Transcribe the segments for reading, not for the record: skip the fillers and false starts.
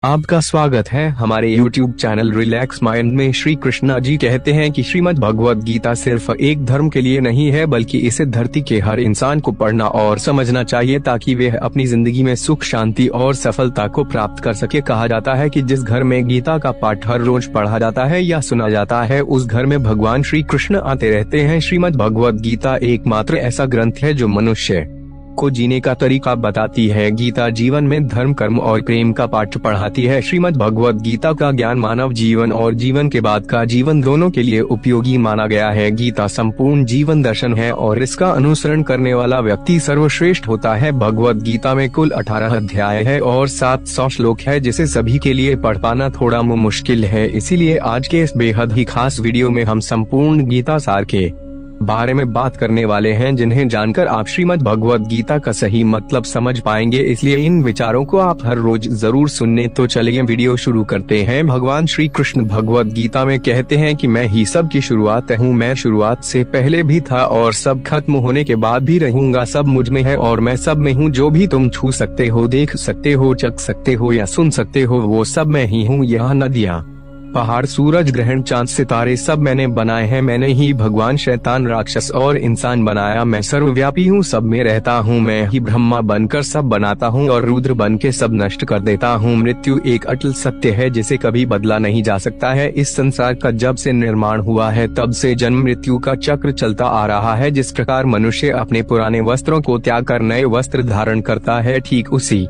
आपका स्वागत है हमारे YouTube चैनल रिलैक्स माइंड में। श्री कृष्णा जी कहते हैं कि श्रीमद् भगवद गीता सिर्फ एक धर्म के लिए नहीं है, बल्कि इसे धरती के हर इंसान को पढ़ना और समझना चाहिए ताकि वह अपनी जिंदगी में सुख, शांति और सफलता को प्राप्त कर सके। कहा जाता है कि जिस घर में गीता का पाठ हर रोज पढ़ा जाता है या सुना जाता है, उस घर में भगवान श्री कृष्ण आते रहते हैं। श्रीमद् भगवद गीता एकमात्र ऐसा ग्रंथ है जो मनुष्य को जीने का तरीका बताती है। गीता जीवन में धर्म, कर्म और प्रेम का पाठ पढ़ाती है। श्रीमद् भगवद गीता का ज्ञान मानव जीवन और जीवन के बाद का जीवन दोनों के लिए उपयोगी माना गया है। गीता संपूर्ण जीवन दर्शन है और इसका अनुसरण करने वाला व्यक्ति सर्वश्रेष्ठ होता है। भगवद गीता में कुल 18 अध्याय है और 700 श्लोक है, जिसे सभी के लिए पढ़ पाना थोड़ा मुश्किल है। इसीलिए आज के इस बेहद ही खास वीडियो में हम संपूर्ण गीता सार के बारे में बात करने वाले हैं, जिन्हें जानकर आप श्रीमद् भगवद गीता का सही मतलब समझ पाएंगे। इसलिए इन विचारों को आप हर रोज जरूर सुनने। तो चलिए वीडियो शुरू करते हैं। भगवान श्री कृष्ण भगवद गीता में कहते हैं कि मैं ही सब की शुरुआत हूँ, मैं शुरुआत से पहले भी था और सब खत्म होने के बाद भी रहूंगा। सब मुझ में है और मैं सब में हूँ। जो भी तुम छू सकते हो, देख सकते हो, चख सकते हो या सुन सकते हो, वो सब मैं ही हूँ। यह नदियाँ, पहाड़, सूरज, ग्रहण, चांद, सितारे सब मैंने बनाए हैं। मैंने ही भगवान, शैतान, राक्षस और इंसान बनाया। मैं सर्वव्यापी हूँ, सब में रहता हूँ। मैं ही ब्रह्मा बनकर सब बनाता हूँ और रुद्र बन के सब नष्ट कर देता हूँ। मृत्यु एक अटल सत्य है जिसे कभी बदला नहीं जा सकता है। इस संसार का जब से निर्माण हुआ है तब से जन्म मृत्यु का चक्र चलता आ रहा है। जिस प्रकार मनुष्य अपने पुराने वस्त्रों को त्याग कर नए वस्त्र धारण करता है, ठीक उसी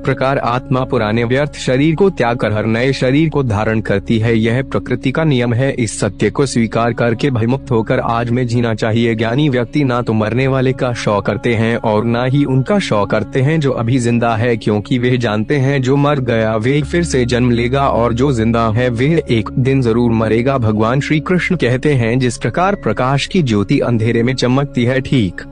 प्रकार आत्मा पुराने व्यर्थ शरीर को त्याग कर हर नए शरीर को धारण करती है। यह प्रकृति का नियम है। इस सत्य को स्वीकार करके भयमुक्त होकर आज में जीना चाहिए। ज्ञानी व्यक्ति ना तो मरने वाले का शौक करते हैं और ना ही उनका शौक करते हैं जो अभी जिंदा है, क्योंकि वे जानते हैं जो मर गया वे फिर से जन्म लेगा और जो जिंदा है वे एक दिन जरूर मरेगा। भगवान श्री कृष्ण कहते हैं, जिस प्रकार प्रकाश की ज्योति अंधेरे में चमकती है, ठीक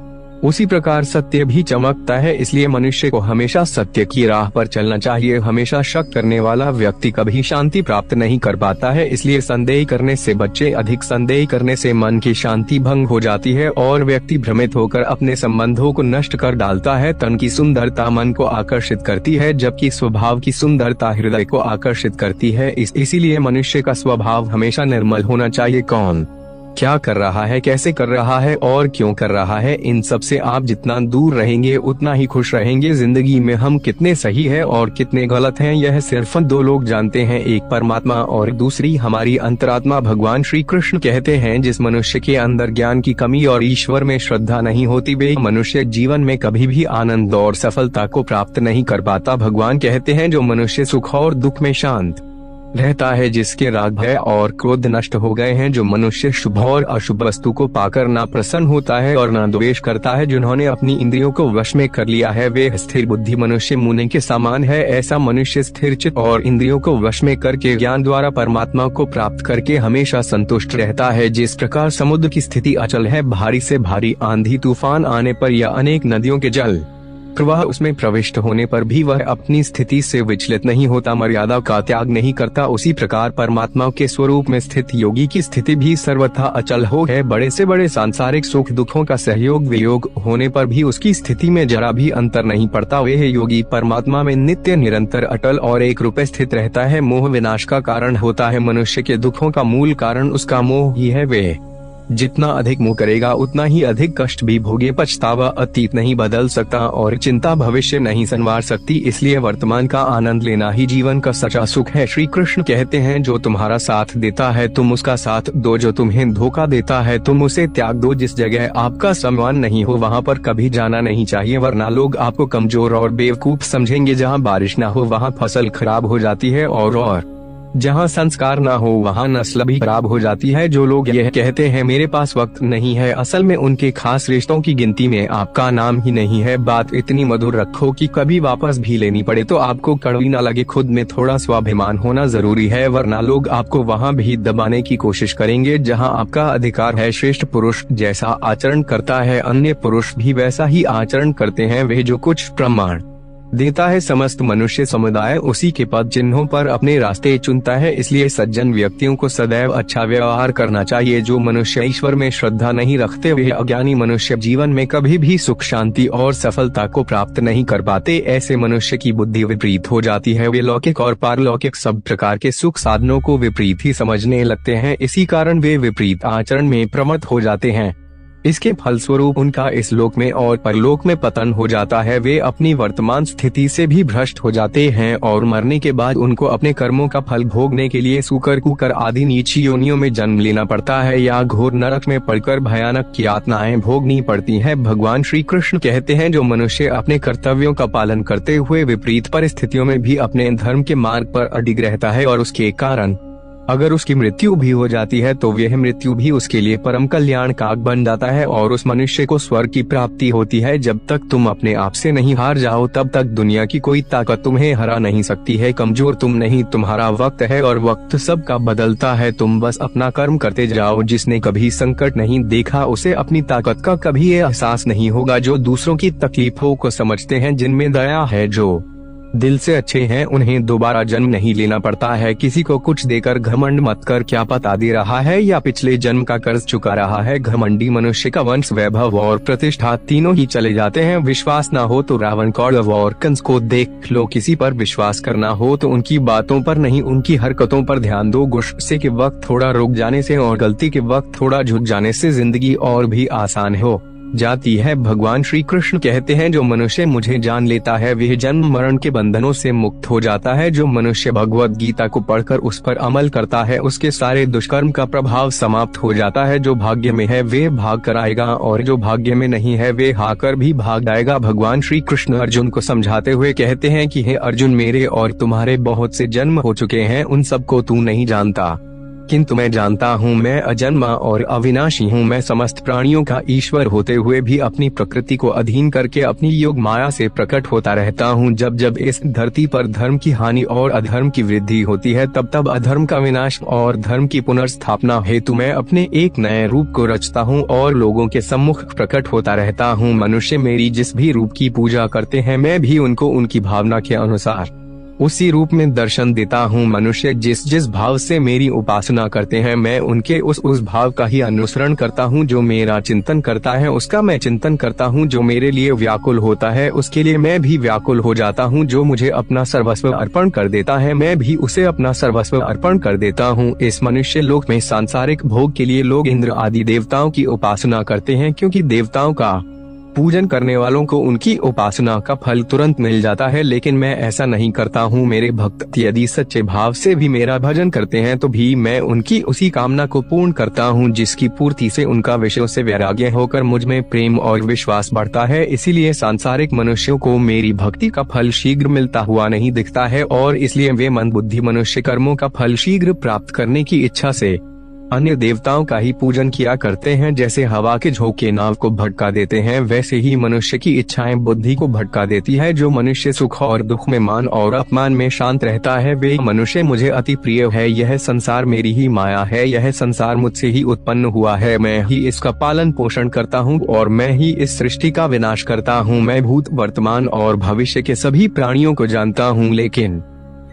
उसी प्रकार सत्य भी चमकता है। इसलिए मनुष्य को हमेशा सत्य की राह पर चलना चाहिए। हमेशा शक करने वाला व्यक्ति कभी शांति प्राप्त नहीं कर पाता है। इसलिए संदेह करने से बच्चे, अधिक संदेह करने से मन की शांति भंग हो जाती है और व्यक्ति भ्रमित होकर अपने संबंधों को नष्ट कर डालता है। तन की सुंदरता मन को आकर्षित करती है, जबकि स्वभाव की सुंदरता हृदय को आकर्षित करती है। इसीलिए मनुष्य का स्वभाव हमेशा निर्मल होना चाहिए। कौन क्या कर रहा है, कैसे कर रहा है और क्यों कर रहा है, इन सब से आप जितना दूर रहेंगे उतना ही खुश रहेंगे। जिंदगी में हम कितने सही है और कितने गलत हैं, यह सिर्फ दो लोग जानते हैं, एक परमात्मा और दूसरी हमारी अंतरात्मा। भगवान श्री कृष्ण कहते हैं, जिस मनुष्य के अंदर ज्ञान की कमी और ईश्वर में श्रद्धा नहीं होती, वे मनुष्य जीवन में कभी भी आनंद और सफलता को प्राप्त नहीं कर पाता। भगवान कहते हैं, जो मनुष्य सुख और दुख में शांत रहता है, जिसके राग, भय और क्रोध नष्ट हो गए हैं, जो मनुष्य शुभ और अशुभ वस्तु को पाकर ना प्रसन्न होता है और ना द्वेष करता है, जिन्होंने अपनी इंद्रियों को वश में कर लिया है, वे स्थिर बुद्धि मनुष्य मुनि के समान है। ऐसा मनुष्य स्थिर चित्त और इंद्रियों को वश में करके ज्ञान द्वारा परमात्मा को प्राप्त करके हमेशा संतुष्ट रहता है। जिस प्रकार समुद्र की स्थिति अचल है, भारी से भारी आंधी तूफान आने पर या अनेक नदियों के जल प्रवाह उसमें प्रविष्ट होने पर भी वह अपनी स्थिति से विचलित नहीं होता, मर्यादा का त्याग नहीं करता, उसी प्रकार परमात्मा के स्वरूप में स्थित योगी की स्थिति भी सर्वथा अचल हो है। बड़े से बड़े सांसारिक सुख दुखों का सहयोग वियोग होने पर भी उसकी स्थिति में जरा भी अंतर नहीं पड़ता। वह योगी परमात्मा में नित्य निरंतर अटल और एक रूप स्थित रहता है। मोह विनाश का कारण होता है। मनुष्य के दुखों का मूल कारण उसका मोह ही है। वे जितना अधिक मोह करेगा उतना ही अधिक कष्ट भी भोगे। पछतावा अतीत नहीं बदल सकता और चिंता भविष्य नहीं संवार सकती। इसलिए वर्तमान का आनंद लेना ही जीवन का सच्चा सुख है। श्री कृष्ण कहते हैं, जो तुम्हारा साथ देता है तुम उसका साथ दो, जो तुम्हें धोखा देता है तुम उसे त्याग दो। जिस जगह आपका सम्मान नहीं हो वहाँ पर कभी जाना नहीं चाहिए, वरना लोग आपको कमजोर और बेवकूफ समझेंगे। जहाँ बारिश न हो वहाँ फसल खराब हो जाती है और जहाँ संस्कार ना हो वहाँ नस्ल भी खराब हो जाती है। जो लोग यह कहते हैं मेरे पास वक्त नहीं है, असल में उनके खास रिश्तों की गिनती में आपका नाम ही नहीं है। बात इतनी मधुर रखो कि कभी वापस भी लेनी पड़े तो आपको कड़वी ना लगे। खुद में थोड़ा स्वाभिमान होना जरूरी है, वरना लोग आपको वहाँ भी दबाने की कोशिश करेंगे जहाँ आपका अधिकार है। श्रेष्ठ पुरुष जैसा आचरण करता है अन्य पुरुष भी वैसा ही आचरण करते हैं। वे जो कुछ प्रमाण देता है। समस्त मनुष्य समुदाय उसी के पद चिन्हों पर अपने रास्ते चुनता है, इसलिए सज्जन व्यक्तियों को सदैव अच्छा व्यवहार करना चाहिए। जो मनुष्य ईश्वर में श्रद्धा नहीं रखते वे अज्ञानी मनुष्य जीवन में कभी भी सुख शांति और सफलता को प्राप्त नहीं कर पाते। ऐसे मनुष्य की बुद्धि विपरीत हो जाती है, वे लौकिक और पारलौकिक सब प्रकार के सुख साधनों को विपरीत ही समझने लगते हैं। इसी कारण वे विपरीत आचरण में प्रमत्त हो जाते हैं। इसके फलस्वरूप उनका इस लोक में और परलोक में पतन हो जाता है। वे अपनी वर्तमान स्थिति से भी भ्रष्ट हो जाते हैं और मरने के बाद उनको अपने कर्मों का फल भोगने के लिए सूकर कुकर आदि नीच योनियों में जन्म लेना पड़ता है या घोर नरक में पड़कर भयानक यातनाएं भोगनी पड़ती हैं। भगवान श्री कृष्ण कहते हैं, जो मनुष्य अपने कर्तव्यों का पालन करते हुए विपरीत परिस्थितियों में भी अपने धर्म के मार्ग पर अडिग रहता है और उसके कारण अगर उसकी मृत्यु भी हो जाती है तो वह मृत्यु भी उसके लिए परम कल्याणकारक बन जाता है और उस मनुष्य को स्वर्ग की प्राप्ति होती है। जब तक तुम अपने आप से नहीं हार जाओ तब तक दुनिया की कोई ताकत तुम्हें हरा नहीं सकती है। कमजोर तुम नहीं, तुम्हारा वक्त है और वक्त सबका बदलता है। तुम बस अपना कर्म करते जाओ। जिसने कभी संकट नहीं देखा उसे अपनी ताकत का कभी एहसास नहीं होगा। जो दूसरों की तकलीफों को समझते हैं, जिनमें दया है, जो दिल से अच्छे हैं, उन्हें दोबारा जन्म नहीं लेना पड़ता है। किसी को कुछ देकर घमंड मत कर, क्या पता दे रहा है या पिछले जन्म का कर्ज चुका रहा है। घमंडी मनुष्य का वंश वैभव और प्रतिष्ठा तीनों ही चले जाते हैं। विश्वास न हो तो रावण, कौरव और कंस को देख लो। किसी पर विश्वास करना हो तो उनकी बातों पर नहीं, उनकी हरकतों पर ध्यान दो। गुस्से के वक्त थोड़ा रुक जाने से और गलती के वक्त थोड़ा झुक जाने से जिंदगी और भी आसान हो जाती है। भगवान श्री कृष्ण कहते हैं, जो मनुष्य मुझे जान लेता है वह जन्म मरण के बंधनों से मुक्त हो जाता है। जो मनुष्य भगवत गीता को पढ़कर उस पर अमल करता है उसके सारे दुष्कर्म का प्रभाव समाप्त हो जाता है। जो भाग्य में है वे भाग कर आएगा और जो भाग्य में नहीं है वे हाकर भी भाग जाएगा। भगवान श्री कृष्ण अर्जुन को समझाते हुए कहते हैं कि हे अर्जुन, मेरे और तुम्हारे बहुत से जन्म हो चुके हैं, उन सबको तू नहीं जानता, किंतु मैं जानता हूँ। मैं अजन्मा और अविनाशी हूँ। मैं समस्त प्राणियों का ईश्वर होते हुए भी अपनी प्रकृति को अधीन करके अपनी योग माया से प्रकट होता रहता हूँ। जब जब इस धरती पर धर्म की हानि और अधर्म की वृद्धि होती है तब तब अधर्म का विनाश और धर्म की पुनर्स्थापना हेतु मैं अपने एक नए रूप को रचता हूँ और लोगों के सम्मुख प्रकट होता रहता हूँ। मनुष्य मेरी जिस भी रूप की पूजा करते हैं मैं भी उनको उनकी भावना के अनुसार उसी रूप में दर्शन देता हूँ। मनुष्य जिस जिस भाव से मेरी उपासना करते हैं मैं उनके उस भाव का ही अनुसरण करता हूँ। जो मेरा चिंतन करता है उसका मैं चिंतन करता हूँ। जो मेरे लिए व्याकुल होता है उसके लिए मैं भी व्याकुल हो जाता हूँ। जो मुझे अपना सर्वस्व अर्पण कर देता है मैं भी उसे अपना सर्वस्व अर्पण कर देता हूँ। इस मनुष्य लोक में सांसारिक भोग के लिए लोग इंद्र आदि देवताओं की उपासना करते हैं, क्योंकि देवताओं का पूजन करने वालों को उनकी उपासना का फल तुरंत मिल जाता है, लेकिन मैं ऐसा नहीं करता हूँ। मेरे भक्त यदि सच्चे भाव से भी मेरा भजन करते हैं तो भी मैं उनकी उसी कामना को पूर्ण करता हूँ जिसकी पूर्ति से उनका विषयों से वैराग्य होकर मुझ में प्रेम और विश्वास बढ़ता है। इसीलिए सांसारिक मनुष्यों को मेरी भक्ति का फल शीघ्र मिलता हुआ नहीं दिखता है और इसलिए वे मंदबुद्धि मनुष्य कर्मों का फल शीघ्र प्राप्त करने की इच्छा से अन्य देवताओं का ही पूजन किया करते हैं। जैसे हवा के झोंके नाव को भटका देते हैं वैसे ही मनुष्य की इच्छाएं बुद्धि को भटका देती है। जो मनुष्य सुख और दुख में मान और अपमान में शांत रहता है वे मनुष्य मुझे अति प्रिय है। यह संसार मेरी ही माया है, यह संसार मुझसे ही उत्पन्न हुआ है। मैं ही इसका पालन पोषण करता हूँ और मैं ही इस सृष्टि का विनाश करता हूँ। मैं भूत वर्तमान और भविष्य के सभी प्राणियों को जानता हूँ, लेकिन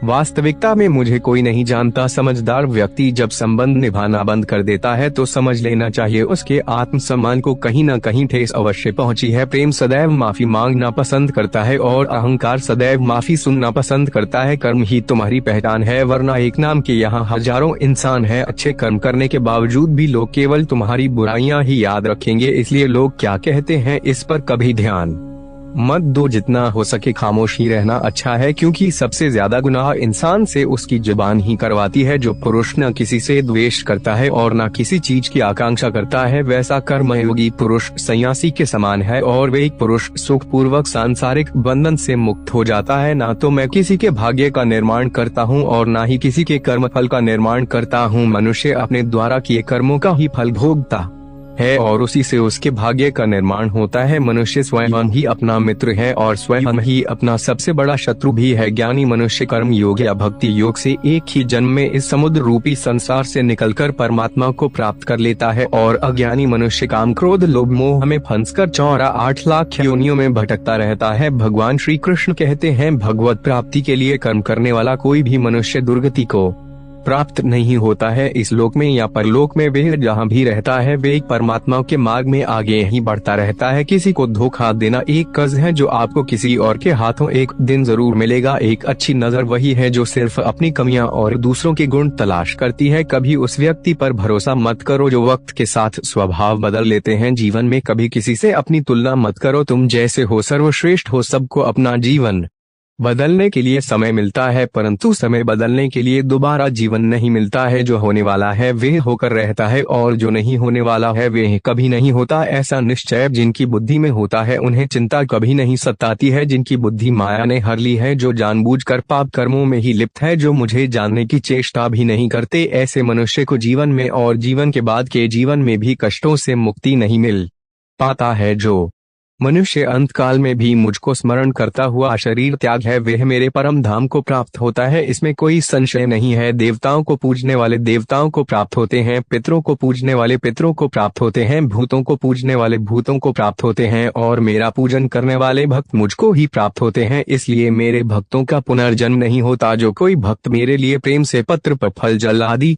वास्तविकता में मुझे कोई नहीं जानता। समझदार व्यक्ति जब संबंध निभाना बंद कर देता है तो समझ लेना चाहिए उसके आत्मसम्मान को कहीं न कहीं ठेस अवश्य पहुंची है। प्रेम सदैव माफी मांगना पसंद करता है और अहंकार सदैव माफी सुनना पसंद करता है। कर्म ही तुम्हारी पहचान है, वरना एक नाम के यहाँ हजारों इंसान है। अच्छे कर्म करने के बावजूद भी लोग केवल तुम्हारी बुराइयां ही याद रखेंगे, इसलिए लोग क्या कहते हैं इस पर कभी ध्यान मत दो। जितना हो सके खामोश ही रहना अच्छा है, क्योंकि सबसे ज्यादा गुनाह इंसान से उसकी जुबान ही करवाती है। जो पुरुष न किसी से द्वेष करता है और न किसी चीज की आकांक्षा करता है वैसा कर्मयोगी पुरुष सन्यासी के समान है और वे एक पुरुष सुख पूर्वक सांसारिक बंधन से मुक्त हो जाता है। ना तो मैं किसी के भाग्य का निर्माण करता हूँ और न ही किसी के कर्म फल का निर्माण करता हूँ। मनुष्य अपने द्वारा किए कर्मों का ही फल भोगता है और उसी से उसके भाग्य का निर्माण होता है। मनुष्य स्वयं ही अपना मित्र है और स्वयं ही अपना सबसे बड़ा शत्रु भी है। ज्ञानी मनुष्य कर्म योग या भक्ति योग से एक ही जन्म में इस समुद्र रूपी संसार से निकलकर परमात्मा को प्राप्त कर लेता है और अज्ञानी मनुष्य काम क्रोध लोभ मोह में फंसकर 8 लाख योनियों में भटकता रहता है। भगवान श्री कृष्ण कहते हैं, भगवत प्राप्ति के लिए कर्म करने वाला कोई भी मनुष्य दुर्गति को प्राप्त नहीं होता है। इस लोक में या परलोक में वे जहाँ भी रहता है वे परमात्मा के मार्ग में आगे ही बढ़ता रहता है। किसी को धोखा देना एक कर्ज है जो आपको किसी और के हाथों एक दिन जरूर मिलेगा। एक अच्छी नजर वही है जो सिर्फ अपनी कमियां और दूसरों के गुण तलाश करती है। कभी उस व्यक्ति पर भरोसा मत करो जो वक्त के साथ स्वभाव बदल लेते हैं। जीवन में कभी किसी से अपनी तुलना मत करो। तुम जैसे हो सर्वश्रेष्ठ हो। सबको अपना जीवन बदलने के लिए समय मिलता है, परंतु समय बदलने के लिए दोबारा जीवन नहीं मिलता है। जो होने वाला है वे होकर रहता है और जो नहीं होने वाला है वे कभी नहीं होता। ऐसा निश्चय जिनकी बुद्धि में होता है उन्हें चिंता कभी नहीं सताती है। जिनकी बुद्धि माया ने हर ली है, जो जानबूझकर पाप कर्मों में ही लिप्त है, जो मुझे जानने की चेष्टा भी नहीं करते, ऐसे मनुष्य को जीवन में और जीवन के बाद के जीवन में भी कष्टों से मुक्ति नहीं मिल पाता है। जो मनुष्य अंतकाल में भी मुझको स्मरण करता हुआ शरीर त्याग है वह मेरे परम धाम को प्राप्त होता है, इसमें कोई संशय नहीं है। देवताओं को पूजने वाले देवताओं को प्राप्त होते हैं, पितरों को पूजने वाले पितरों को प्राप्त होते हैं, भूतों को पूजने वाले भूतों को प्राप्त होते हैं और मेरा पूजन करने वाले भक्त मुझको ही प्राप्त होते हैं। इसलिए मेरे भक्तों का पुनर्जन्म नहीं होता। जो कोई भक्त मेरे लिए प्रेम से पत्र पर फल जल आदि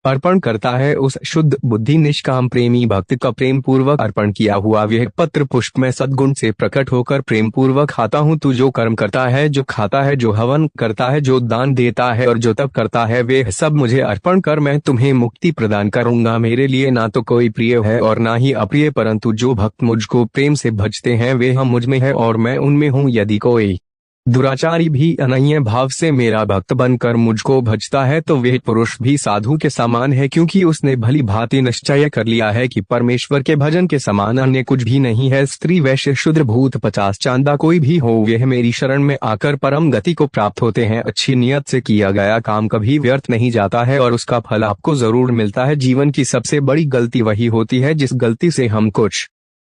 अर्पण करता है उस शुद्ध बुद्धि निष्काम प्रेमी भक्त का प्रेम पूर्वक अर्पण किया हुआ यह पत्र पुष्प में सद्गुण से प्रकट होकर प्रेम पूर्वक खाता हूँ। तू जो कर्म करता है, जो खाता है, जो हवन करता है, जो दान देता है और जो तप करता है वे सब मुझे अर्पण कर, मैं तुम्हें मुक्ति प्रदान करूंगा। मेरे लिए ना तो कोई प्रिय है और ना ही अप्रिय, परंतु जो भक्त मुझको प्रेम से भजते हैं वे हम मुझ में है और मैं उनमें हूँ। यदि कोई दुराचारी भी अनन्य भाव से मेरा भक्त बनकर मुझको भजता है तो वह पुरुष भी साधु के समान है, क्योंकि उसने भली भांति निश्चय कर लिया है कि परमेश्वर के भजन के समान अन्य कुछ भी नहीं है। स्त्री वैश्य शूद्र भूत 50 चांदा कोई भी हो, वह मेरी शरण में आकर परम गति को प्राप्त होते हैं। अच्छी नियत से किया गया काम कभी व्यर्थ नहीं जाता है और उसका फल आपको जरूर मिलता है। जीवन की सबसे बड़ी गलती वही होती है जिस गलती से हम कुछ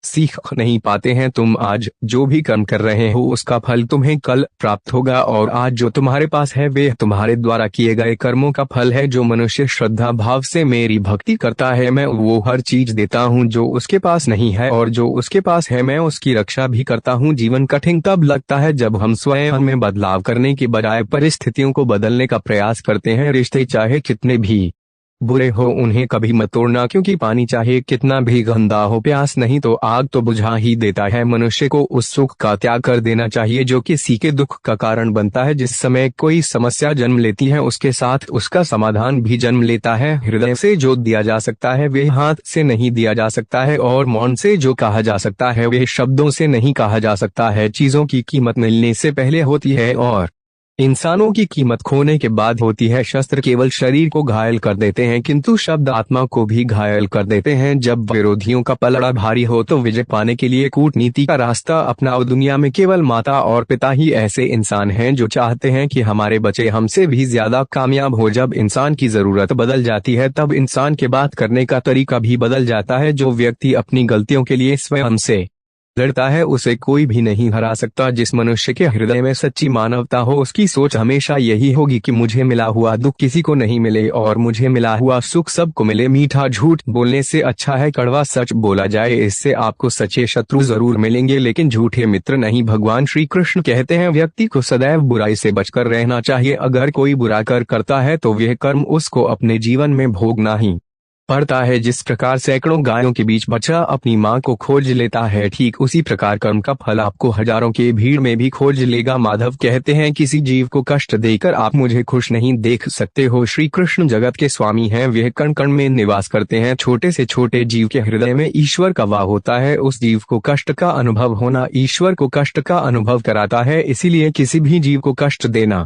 सीख नहीं पाते हैं। तुम आज जो भी कर्म कर रहे हो उसका फल तुम्हें कल प्राप्त होगा और आज जो तुम्हारे पास है वे तुम्हारे द्वारा किए गए कर्मों का फल है। जो मनुष्य श्रद्धा भाव से मेरी भक्ति करता है मैं वो हर चीज देता हूँ जो उसके पास नहीं है, और जो उसके पास है मैं उसकी रक्षा भी करता हूँ। जीवन कठिन तब लगता है जब हम स्वयं में बदलाव करने के बजाय परिस्थितियों को बदलने का प्रयास करते हैं। रिश्ते चाहे कितने भी बुरे हो उन्हें कभी मत तोड़ना, क्योंकि पानी चाहे कितना भी गंदा हो प्यास नहीं तो आग तो बुझा ही देता है। मनुष्य को उस सुख का त्याग कर देना चाहिए जो किसी के दुख का कारण बनता है। जिस समय कोई समस्या जन्म लेती है उसके साथ उसका समाधान भी जन्म लेता है। हृदय से जो दिया जा सकता है वे हाथ से नहीं दिया जा सकता है और मौन से जो कहा जा सकता है वे शब्दों से नहीं कहा जा सकता है। चीजों की कीमत मिलने से पहले होती है और इंसानों की कीमत खोने के बाद होती है। शस्त्र केवल शरीर को घायल कर देते हैं किंतु शब्द आत्मा को भी घायल कर देते हैं। जब विरोधियों का पलड़ा भारी हो तो विजय पाने के लिए कूटनीति का रास्ता अपनाओ। दुनिया में केवल माता और पिता ही ऐसे इंसान हैं जो चाहते हैं कि हमारे बच्चे हमसे भी ज्यादा कामयाब हो। जब इंसान की जरूरत बदल जाती है तब इंसान के बात करने का तरीका भी बदल जाता है। जो व्यक्ति अपनी गलतियों के लिए स्वयं से लड़ता है उसे कोई भी नहीं हरा सकता। जिस मनुष्य के हृदय में सच्ची मानवता हो उसकी सोच हमेशा यही होगी कि मुझे मिला हुआ दुख किसी को नहीं मिले और मुझे मिला हुआ सुख सबको मिले। मीठा झूठ बोलने से अच्छा है कड़वा सच बोला जाए, इससे आपको सच्चे शत्रु जरूर मिलेंगे लेकिन झूठे मित्र नहीं। भगवान श्री कृष्ण कहते हैं व्यक्ति को सदैव बुराई से बचकर रहना चाहिए। अगर कोई बुरा कर करता है तो वह कर्म उसको अपने जीवन में भोगना ही पड़ता है। जिस प्रकार सैकड़ों गायों के बीच बछड़ा अपनी मां को खोज लेता है, ठीक उसी प्रकार कर्म का फल आपको हजारों के भीड़ में भी खोज लेगा। माधव कहते हैं किसी जीव को कष्ट देकर आप मुझे खुश नहीं देख सकते हो। श्री कृष्ण जगत के स्वामी हैं, वे कण कण में निवास करते हैं। छोटे से छोटे जीव के हृदय में ईश्वर का वास होता है। उस जीव को कष्ट का अनुभव होना ईश्वर को कष्ट का अनुभव कराता है। इसीलिए किसी भी जीव को कष्ट देना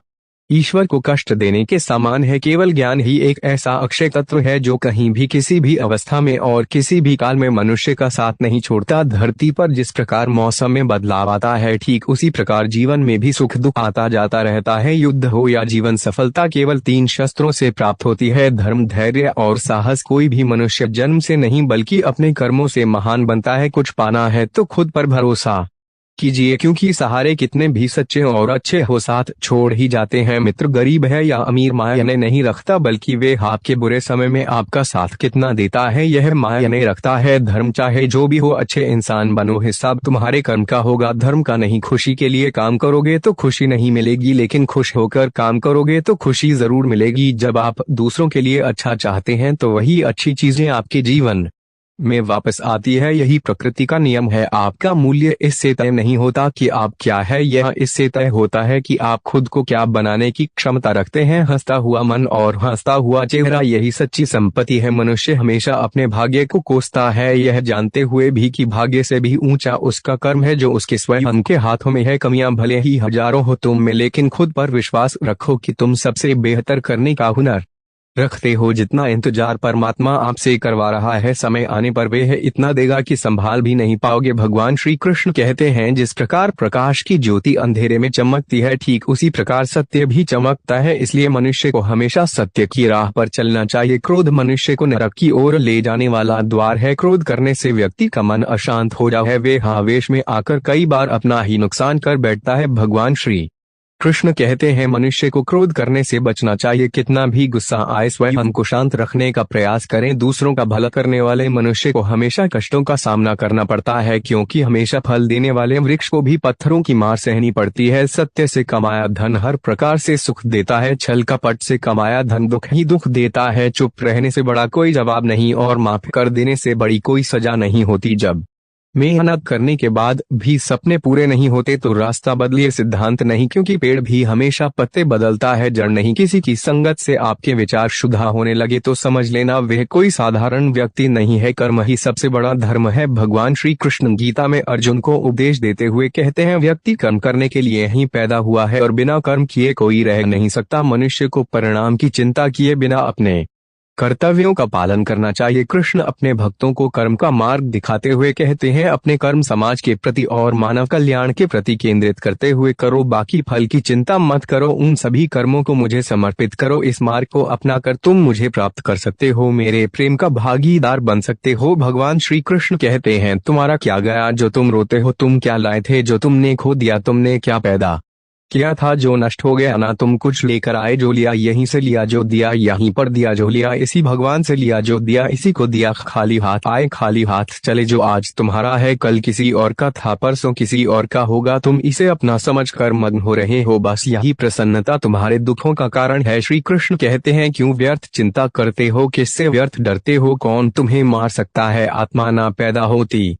ईश्वर को कष्ट देने के समान है। केवल ज्ञान ही एक ऐसा अक्षय तत्व है जो कहीं भी किसी भी अवस्था में और किसी भी काल में मनुष्य का साथ नहीं छोड़ता। धरती पर जिस प्रकार मौसम में बदलाव आता है, ठीक उसी प्रकार जीवन में भी सुख दुख आता जाता रहता है। युद्ध हो या जीवन सफलता केवल 3 शस्त्रों से प्राप्त होती है, धर्म, धैर्य और साहस। कोई भी मनुष्य जन्म से नहीं बल्कि अपने कर्मों से महान बनता है। कुछ पाना है तो खुद पर भरोसा कीजिए, क्योंकि सहारे कितने भी सच्चे और अच्छे हो साथ छोड़ ही जाते हैं। मित्र गरीब है या अमीर मायने नहीं रखता, बल्कि वे आपके बुरे समय में आपका साथ कितना देता है यह मायने रखता है। धर्म चाहे जो भी हो, अच्छे इंसान बनो, हिसाब तुम्हारे कर्म का होगा, धर्म का नहीं। खुशी के लिए काम करोगे तो खुशी नहीं मिलेगी, लेकिन खुश होकर काम करोगे तो खुशी जरूर मिलेगी। जब आप दूसरों के लिए अच्छा चाहते हैं तो वही अच्छी चीजें आपके जीवन में वापस आती है। यही प्रकृति का नियम है। आपका मूल्य इससे तय नहीं होता कि आप क्या है, यह इससे तय होता है कि आप खुद को क्या बनाने की क्षमता रखते हैं। हंसता हुआ मन और हंसता हुआ चेहरा, यही सच्ची संपत्ति है। मनुष्य हमेशा अपने भाग्य को कोसता है, यह जानते हुए भी कि भाग्य से भी ऊंचा उसका कर्म है जो उसके स्वयं के हाथों में है। कमियां भले ही हजारों हो तुम में, लेकिन खुद पर विश्वास रखो कि तुम सबसे बेहतर करने का हुनर रखते हो। जितना इंतजार परमात्मा आपसे करवा रहा है, समय आने पर वह इतना देगा कि संभाल भी नहीं पाओगे। भगवान श्री कृष्ण कहते हैं, जिस प्रकार प्रकाश की ज्योति अंधेरे में चमकती है, ठीक उसी प्रकार सत्य भी चमकता है। इसलिए मनुष्य को हमेशा सत्य की राह पर चलना चाहिए। क्रोध मनुष्य को नरक की ओर ले जाने वाला द्वार है। क्रोध करने से व्यक्ति का मन अशांत हो जाता है, वे आवेश में आकर कई बार अपना ही नुकसान कर बैठता है। भगवान श्री कृष्ण कहते हैं, मनुष्य को क्रोध करने से बचना चाहिए। कितना भी गुस्सा आए, स्वयं को शांत रखने का प्रयास करें। दूसरों का भला करने वाले मनुष्य को हमेशा कष्टों का सामना करना पड़ता है, क्योंकि हमेशा फल देने वाले वृक्ष को भी पत्थरों की मार सहनी पड़ती है। सत्य से कमाया धन हर प्रकार से सुख देता है, छल कपट से कमाया धन दुख ही दुख देता है। चुप रहने से बड़ा कोई जवाब नहीं और माफ कर देने से बड़ी कोई सजा नहीं होती। जब मेहनत करने के बाद भी सपने पूरे नहीं होते तो रास्ता बदलिए, सिद्धांत नहीं, क्योंकि पेड़ भी हमेशा पत्ते बदलता है, जड़ नहीं। किसी की संगत से आपके विचार शुद्ध होने लगे तो समझ लेना वह कोई साधारण व्यक्ति नहीं है। कर्म ही सबसे बड़ा धर्म है। भगवान श्री कृष्ण गीता में अर्जुन को उपदेश देते हुए कहते हैं, व्यक्ति कर्म करने के लिए ही पैदा हुआ है और बिना कर्म किए कोई रह नहीं सकता। मनुष्य को परिणाम की चिंता किए बिना अपने कर्तव्यों का पालन करना चाहिए। कृष्ण अपने भक्तों को कर्म का मार्ग दिखाते हुए कहते हैं, अपने कर्म समाज के प्रति और मानव कल्याण के प्रति केंद्रित करते हुए करो, बाकी फल की चिंता मत करो। उन सभी कर्मों को मुझे समर्पित करो। इस मार्ग को अपनाकर तुम मुझे प्राप्त कर सकते हो, मेरे प्रेम का भागीदार बन सकते हो। भगवान श्री कृष्ण कहते हैं, तुम्हारा क्या गया जो तुम रोते हो, तुम क्या लाए थे जो तुमने खो दिया, तुमने क्या पैदा किया था जो नष्ट हो गया, ना तुम कुछ लेकर आए जो लिया यहीं से लिया, जो दिया यहीं पर दिया, जो लिया इसी भगवान से लिया, जो दिया इसी को दिया। खाली हाथ आए खाली हाथ चले, जो आज तुम्हारा है कल किसी और का था, परसों किसी और का होगा, तुम इसे अपना समझकर मग्न हो रहे हो। बस यही प्रसन्नता तुम्हारे दुखों का कारण है। श्री कृष्ण कहते हैं, क्यों व्यर्थ चिंता करते हो, किससे व्यर्थ डरते हो, कौन तुम्हें मार सकता है। आत्मा ना पैदा होती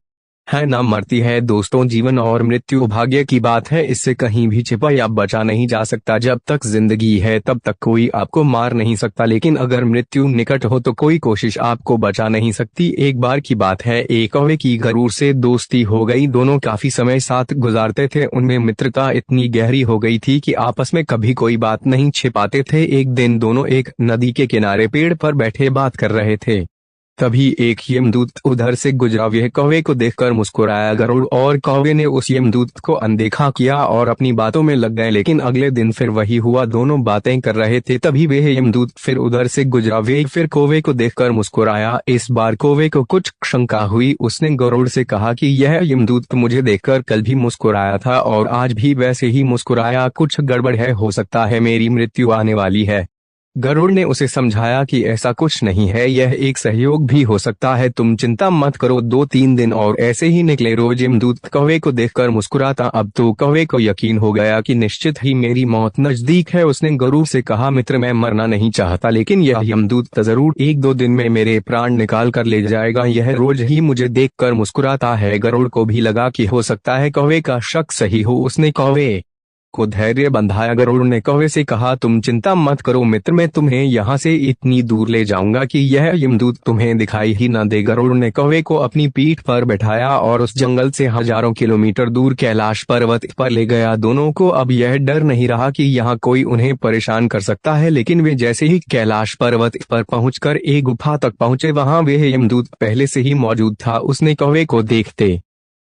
है ना मरती है। दोस्तों, जीवन और मृत्यु भाग्य की बात है, इससे कहीं भी छिपा या बचा नहीं जा सकता। जब तक जिंदगी है तब तक कोई आपको मार नहीं सकता, लेकिन अगर मृत्यु निकट हो तो कोई कोशिश आपको बचा नहीं सकती। एक बार की बात है, एक कौवे की गरुड़ से दोस्ती हो गई। दोनों काफी समय साथ गुजारते थे। उनमें मित्रता इतनी गहरी हो गई थी कि आपस में कभी कोई बात नहीं छिपाते थे। एक दिन दोनों एक नदी के किनारे पेड़ पर बैठे बात कर रहे थे। तभी एक यमदूत उधर से गुजरा। वह कौवे को देखकर मुस्कुराया। गरुड़ और कौवे ने उस यमदूत को अनदेखा किया और अपनी बातों में लग गए। लेकिन अगले दिन फिर वही हुआ, दोनों बातें कर रहे थे। तभी वह यमदूत फिर उधर से गुजरा। वह फिर कौवे को देखकर मुस्कुराया। इस बार कौवे को कुछ शंका हुई। उसने गरुड़ से कहा कि यह यमदूत मुझे देखकर कल भी मुस्कुराया था और आज भी वैसे ही मुस्कुराया, कुछ गड़बड़ है, हो सकता है मेरी मृत्यु आने वाली है। गरुड़ ने उसे समझाया कि ऐसा कुछ नहीं है, यह एक सहयोग भी हो सकता है, तुम चिंता मत करो। 2-3 दिन और ऐसे ही निकले। रोज यमदूत कौवे को देखकर मुस्कुराता। अब तो कौवे को यकीन हो गया कि निश्चित ही मेरी मौत नजदीक है। उसने गरुड़ से कहा, मित्र, मैं मरना नहीं चाहता, लेकिन यह यमदूत जरूर 1-2 दिन में मेरे प्राण निकाल कर ले जाएगा। यह रोज ही मुझे देखकर मुस्कुराता है। गरुड़ को भी लगा कि हो सकता है कौवे का शक सही हो। उसने कौवे को धैर्य बंधाया। गरुड़ ने कौवे से कहा, तुम चिंता मत करो मित्र, मैं तुम्हें यहाँ से इतनी दूर ले जाऊंगा कि यह यमदूत तुम्हें दिखाई ही न दे। गरुड़ ने कौवे को अपनी पीठ पर बैठाया और उस जंगल से हजारों किलोमीटर दूर कैलाश पर्वत पर ले गया। दोनों को अब यह डर नहीं रहा कि यहाँ कोई उन्हें परेशान कर सकता है, लेकिन वे जैसे ही कैलाश पर्वत पर पहुंचकर एक गुफा तक पहुंचे, वहां वे यमदूत पहले से ही मौजूद था। उसने कौवे को देखते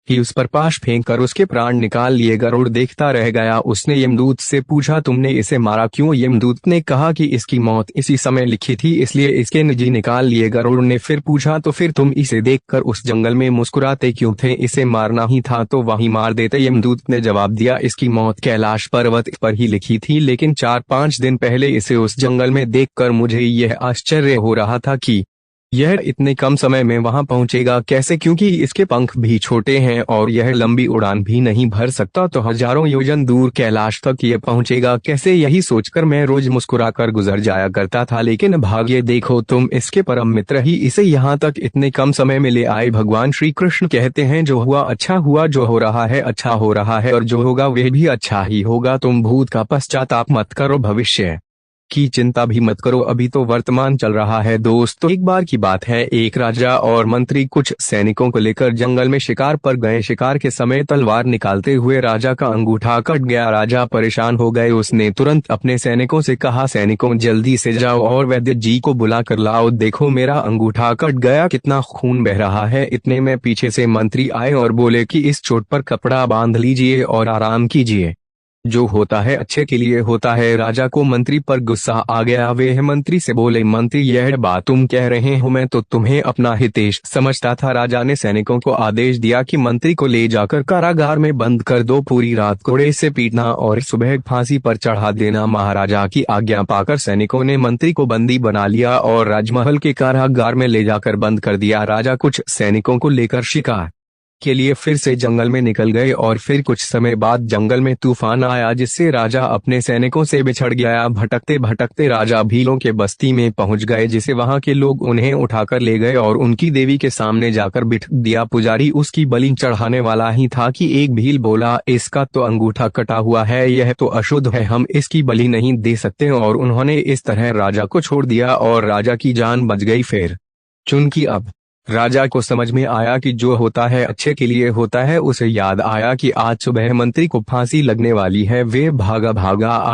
ही उस पर पाश फेंक कर उसके प्राण निकाल लिए। गरुड़ देखता रह गया। उसने यमदूत से पूछा, तुमने इसे मारा क्यों? यमदूत ने कहा कि इसकी मौत इसी समय लिखी थी, इसलिए इसके निजी निकाल लिए। गरुड़ ने फिर पूछा, तो फिर तुम इसे देखकर उस जंगल में मुस्कुराते क्यों थे? इसे मारना ही था तो वहीं मार देते। यमदूत ने जवाब दिया, इसकी मौत कैलाश पर्वत पर ही लिखी थी, लेकिन 4-5 दिन पहले इसे उस जंगल में देखकर मुझे यह आश्चर्य हो रहा था कि यह इतने कम समय में वहां पहुंचेगा कैसे, क्योंकि इसके पंख भी छोटे हैं और यह लंबी उड़ान भी नहीं भर सकता, तो हजारों योजन दूर कैलाश तक यह पहुंचेगा कैसे? यही सोचकर मैं रोज मुस्कुराकर गुजर जाया करता था, लेकिन भाग्य देखो, तुम इसके परम मित्र ही इसे यहाँ तक इतने कम समय में ले आए। भगवान श्री कृष्ण कहते हैं, जो हुआ अच्छा हुआ, जो हो रहा है अच्छा हो रहा है, और जो होगा वह भी अच्छा ही होगा। तुम भूत का पश्चाताप मत करो, भविष्य की चिंता भी मत करो, अभी तो वर्तमान चल रहा है। दोस्तों, एक बार की बात है, एक राजा और मंत्री कुछ सैनिकों को लेकर जंगल में शिकार पर गए। शिकार के समय तलवार निकालते हुए राजा का अंगूठा कट गया। राजा परेशान हो गए। उसने तुरंत अपने सैनिकों से कहा, सैनिकों जल्दी से जाओ और वैद्य जी को बुला कर लाओ, देखो मेरा अंगूठा कट गया, कितना खून बह रहा है। इतने में पीछे से मंत्री आए और बोले कि इस चोट पर कपड़ा बांध लीजिए और आराम कीजिए, जो होता है अच्छे के लिए होता है। राजा को मंत्री पर गुस्सा आ गया। वे मंत्री से बोले, मंत्री यह बात तुम कह रहे हो, मैं तो तुम्हें अपना हितेश समझता था। राजा ने सैनिकों को आदेश दिया कि मंत्री को ले जाकर कारागार में बंद कर दो, पूरी रात कोड़े से पीटना और सुबह फांसी पर चढ़ा देना। महाराजा की आज्ञा पाकर सैनिकों ने मंत्री को बंदी बना लिया और राजमहल के कारागार में ले जाकर बंद कर दिया। राजा कुछ सैनिकों को लेकर शिकार के लिए फिर से जंगल में निकल गए और फिर कुछ समय बाद जंगल में तूफान आया, जिससे राजा अपने सैनिकों से बिछड़ गया। भटकते भटकते राजा भीलों के बस्ती में पहुंच गए, जिसे वहां के लोग उन्हें उठाकर ले गए और उनकी देवी के सामने जाकर बिठ दिया। पुजारी उसकी बलि चढ़ाने वाला ही था कि एक भील बोला, इसका तो अंगूठा कटा हुआ है, यह तो अशुद्ध है, हम इसकी बलि नहीं दे सकते। और उन्होंने इस तरह राजा को छोड़ दिया और राजा की जान बच गई। फिर चूंकि अब राजा को समझ में आया कि जो होता है अच्छे के लिए होता है, उसे याद आया कि आज सुबह मंत्री को फांसी लगने वाली है। वे भागा भागा